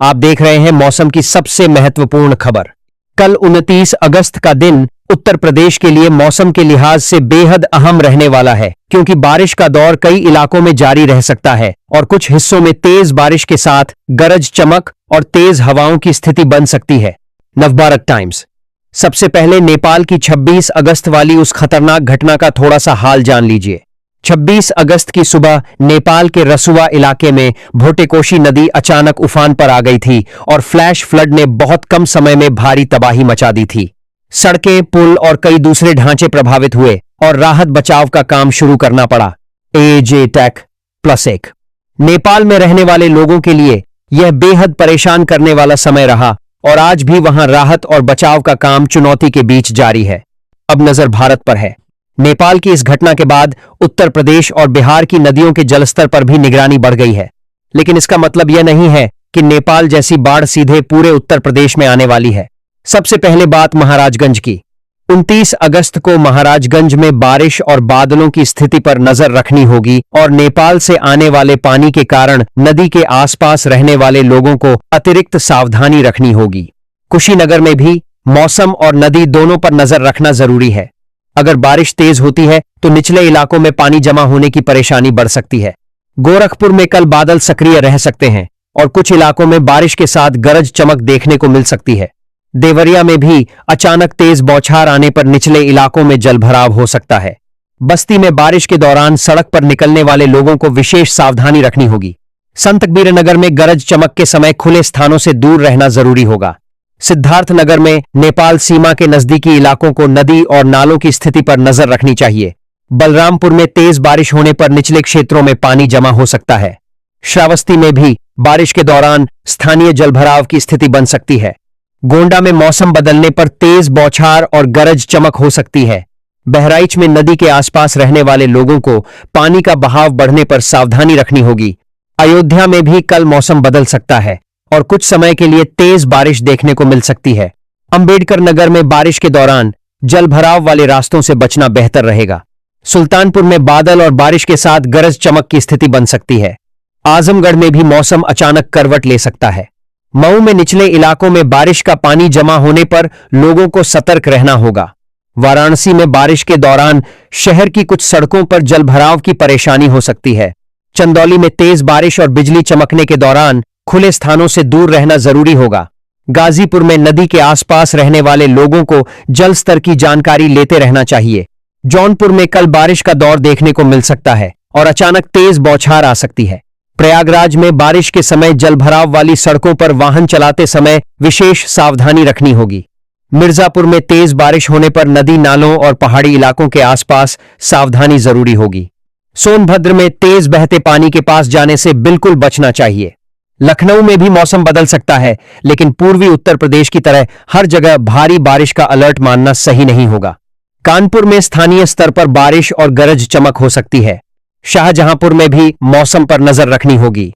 आप देख रहे हैं मौसम की सबसे महत्वपूर्ण खबर। कल 29 अगस्त का दिन उत्तर प्रदेश के लिए मौसम के लिहाज से बेहद अहम रहने वाला है, क्योंकि बारिश का दौर कई इलाकों में जारी रह सकता है और कुछ हिस्सों में तेज बारिश के साथ गरज चमक और तेज हवाओं की स्थिति बन सकती है। नवभारत टाइम्स। सबसे पहले नेपाल की 26 अगस्त वाली उस खतरनाक घटना का थोड़ा सा हाल जान लीजिए। 26 अगस्त की सुबह नेपाल के रसुआ इलाके में भोटेकोशी नदी अचानक उफान पर आ गई थी और फ्लैश फ्लड ने बहुत कम समय में भारी तबाही मचा दी थी। सड़कें, पुल और कई दूसरे ढांचे प्रभावित हुए और राहत बचाव का काम शुरू करना पड़ा। AJ take +1। नेपाल में रहने वाले लोगों के लिए यह बेहद परेशान करने वाला समय रहा और आज भी वहां राहत और बचाव का काम चुनौती के बीच जारी है। अब नजर भारत पर है। नेपाल की इस घटना के बाद उत्तर प्रदेश और बिहार की नदियों के जलस्तर पर भी निगरानी बढ़ गई है, लेकिन इसका मतलब यह नहीं है कि नेपाल जैसी बाढ़ सीधे पूरे उत्तर प्रदेश में आने वाली है। सबसे पहले बात महाराजगंज की। 29 अगस्त को महाराजगंज में बारिश और बादलों की स्थिति पर नजर रखनी होगी और नेपाल से आने वाले पानी के कारण नदी के आसपास रहने वाले लोगों को अतिरिक्त सावधानी रखनी होगी। कुशीनगर में भी मौसम और नदी दोनों पर नजर रखना जरूरी है। अगर बारिश तेज होती है तो निचले इलाकों में पानी जमा होने की परेशानी बढ़ सकती है। गोरखपुर में कल बादल सक्रिय रह सकते हैं और कुछ इलाकों में बारिश के साथ गरज चमक देखने को मिल सकती है। देवरिया में भी अचानक तेज बौछार आने पर निचले इलाकों में जलभराव हो सकता है। बस्ती में बारिश के दौरान सड़क पर निकलने वाले लोगों को विशेष सावधानी रखनी होगी। संतकबीरनगर में गरज चमक के समय खुले स्थानों से दूर रहना जरूरी होगा। सिद्धार्थनगर में नेपाल सीमा के नजदीकी इलाकों को नदी और नालों की स्थिति पर नजर रखनी चाहिए। बलरामपुर में तेज बारिश होने पर निचले क्षेत्रों में पानी जमा हो सकता है। श्रावस्ती में भी बारिश के दौरान स्थानीय जलभराव की स्थिति बन सकती है। गोंडा में मौसम बदलने पर तेज बौछार और गरज चमक हो सकती है। बहराइच में नदी के आसपास रहने वाले लोगों को पानी का बहाव बढ़ने पर सावधानी रखनी होगी। अयोध्या में भी कल मौसम बदल सकता है और कुछ समय के लिए तेज बारिश देखने को मिल सकती है। अंबेडकर नगर में बारिश के दौरान जलभराव वाले रास्तों से बचना बेहतर रहेगा। सुल्तानपुर में बादल और बारिश के साथ गरज चमक की स्थिति बन सकती है। आजमगढ़ में भी मौसम अचानक करवट ले सकता है। मऊ में निचले इलाकों में बारिश का पानी जमा होने पर लोगों को सतर्क रहना होगा। वाराणसी में बारिश के दौरान शहर की कुछ सड़कों पर जलभराव की परेशानी हो सकती है। चंदौली में तेज बारिश और बिजली चमकने के दौरान खुले स्थानों से दूर रहना जरूरी होगा। गाजीपुर में नदी के आसपास रहने वाले लोगों को जल स्तर की जानकारी लेते रहना चाहिए। जौनपुर में कल बारिश का दौर देखने को मिल सकता है और अचानक तेज बौछार आ सकती है। प्रयागराज में बारिश के समय जलभराव वाली सड़कों पर वाहन चलाते समय विशेष सावधानी रखनी होगी। मिर्जापुर में तेज बारिश होने पर नदी, नालों और पहाड़ी इलाकों के आसपास सावधानी जरूरी होगी। सोनभद्र में तेज बहते पानी के पास जाने से बिल्कुल बचना चाहिए। लखनऊ में भी मौसम बदल सकता है, लेकिन पूर्वी उत्तर प्रदेश की तरह हर जगह भारी बारिश का अलर्ट मानना सही नहीं होगा। कानपुर में स्थानीय स्तर पर बारिश और गरज चमक हो सकती है। शाहजहांपुर में भी मौसम पर नजर रखनी होगी।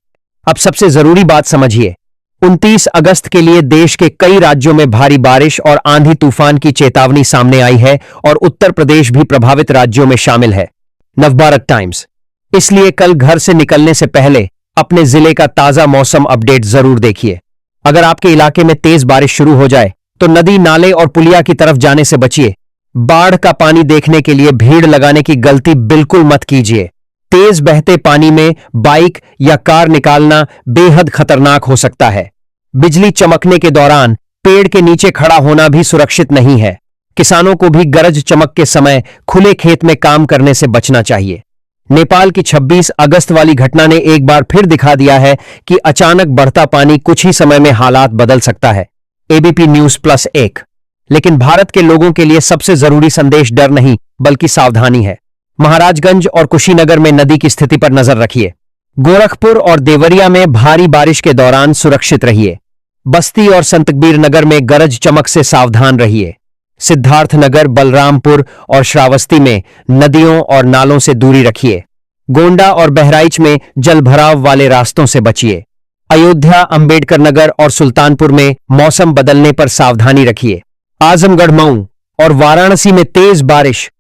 अब सबसे जरूरी बात समझिए। 29 अगस्त के लिए देश के कई राज्यों में भारी बारिश और आंधी तूफान की चेतावनी सामने आई है और उत्तर प्रदेश भी प्रभावित राज्यों में शामिल है। नवभारत टाइम्स। इसलिए कल घर से निकलने से पहले अपने जिले का ताजा मौसम अपडेट जरूर देखिए। अगर आपके इलाके में तेज बारिश शुरू हो जाए तो नदी, नाले और पुलिया की तरफ जाने से बचिए। बाढ़ का पानी देखने के लिए भीड़ लगाने की गलती बिल्कुल मत कीजिए। तेज बहते पानी में बाइक या कार निकालना बेहद खतरनाक हो सकता है। बिजली चमकने के दौरान पेड़ के नीचे खड़ा होना भी सुरक्षित नहीं है। किसानों को भी गरज चमक के समय खुले खेत में काम करने से बचना चाहिए। नेपाल की 26 अगस्त वाली घटना ने एक बार फिर दिखा दिया है कि अचानक बढ़ता पानी कुछ ही समय में हालात बदल सकता है। ABP news +1। लेकिन भारत के लोगों के लिए सबसे जरूरी संदेश डर नहीं बल्कि सावधानी है। महाराजगंज और कुशीनगर में नदी की स्थिति पर नजर रखिए। गोरखपुर और देवरिया में भारी बारिश के दौरान सुरक्षित रहिए। बस्ती और संतकबीरनगर में गरज चमक से सावधान रहिए। सिद्धार्थनगर, बलरामपुर और श्रावस्ती में नदियों और नालों से दूरी रखिए। गोंडा और बहराइच में जलभराव वाले रास्तों से बचिए। अयोध्या, अंबेडकर नगर और सुल्तानपुर में मौसम बदलने पर सावधानी रखिए। आजमगढ़, मऊ और वाराणसी में तेज बारिश